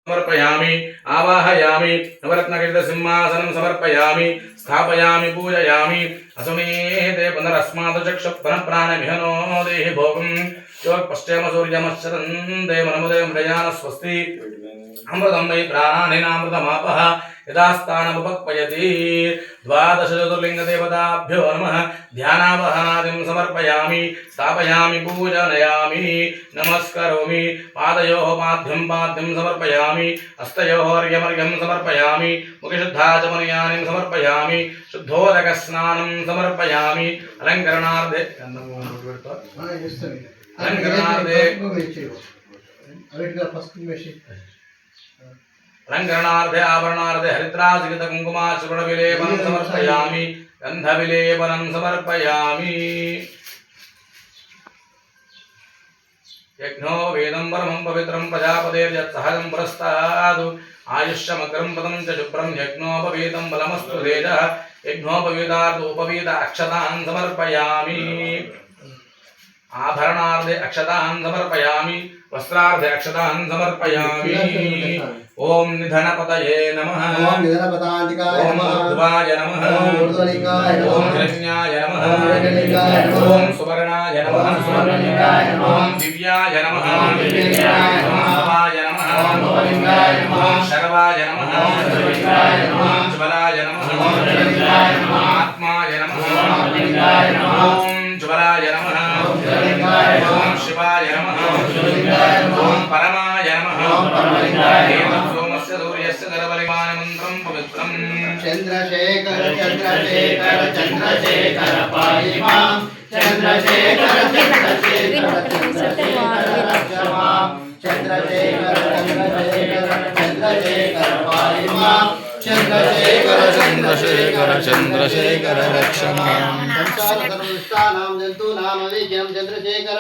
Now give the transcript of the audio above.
समर्पयामि आवाहयामि नवरत्नखचित सिंहासनं समर्पयामि स्थापयामि पूजयामि असुमेते पुनरस्मात् चक्षुः प्राणमिहनो देहि भोगं योगपश्चेम सूर्यमश्चरन् देवनमुदे मृयान स्वस्ति अमृतं वै प्राणानिनामृतमापः यदा स्थानमुपक्वयति द्वादश ज्योतिर्लिङ्गदेवताभ्यो नमः ध्यानावहनादिं समर्पयामि स्थापयामि पूजनयामि नमस्करोमि पादयोः पाद्यं समर्पयामि हस्तयोः अर्घ्यमर्घ्यं समर्पयामि मुखशुद्धाचमनीयानि समर्पयामि शुद्धोदकस्नानं समर्पयामि अलङ्करणार्थे अलङ्करणार्थे आभरणार्थे हरिद्राजित कुङ्कुमाचूर्णविलेपनं समर्पयामि गन्धविलेपनं समर्पयामि यज्ञो वेदं परमं पवित्रं प्रजापतेर्यत्सहजं पुरस्तादु आयुष्यमग्रं पदं च शुभ्रं यज्ञोपवीतं बलमस्तु तेजः यज्ञोपवीतार्धोपवीत अक्षतान् समर्पयामि आभरणार्धे अक्षतान् समर्पयामि वस्त्रार्धे अक्षतान् समर्पयामि ओम निधनपतये नमः ओम निधनपतांतिकाय नमः ओम ऊर्ध्वाय नमः ओम ऊर्ध्वलिंगाय नमः ओम हिरण्याय नमः ओम हिरण्यलिंगाय नमः ओम सुवर्णाय नमः ओम सुवर्णलिंगाय नमः ओम दिव्याय नमः ओम दिव्याय नमः ओम भवाय नमः ओम भवलिंगाय नमः ओम शर्वाय नमः ओम शर्वलिंगाय नमः ओम ज्वलाय नमः ओम ज्वललिंगाय नमः आत्माय नमः ओम आत्मलिंगाय नमः ओम ज्वलाय नमः ओम ज्वललिंगाय नमः ओम शिवाय नमः ओम शिवलिंगाय नमः ओम परमाय नमः ओम परमलिंगाय नमः सोमस्य सूर्यस्य गर्भलिमानमन्त्रं पवित्रं चंद्रशेखर चंद्रशेखर चंद्रशेखर पाहि मां चंद्रशेखर चंद्रशेखर चंद्रशेखर मां चंद्रशेखर चंद्रशेखर चंद्रशेखर पाहि मां चंद्रशेखर चंद्रशेखर चंद्रशेखर रक्ष मां संसार सर्वदुष्टानां जन्तूनां अविद्यं चंद्रशेखर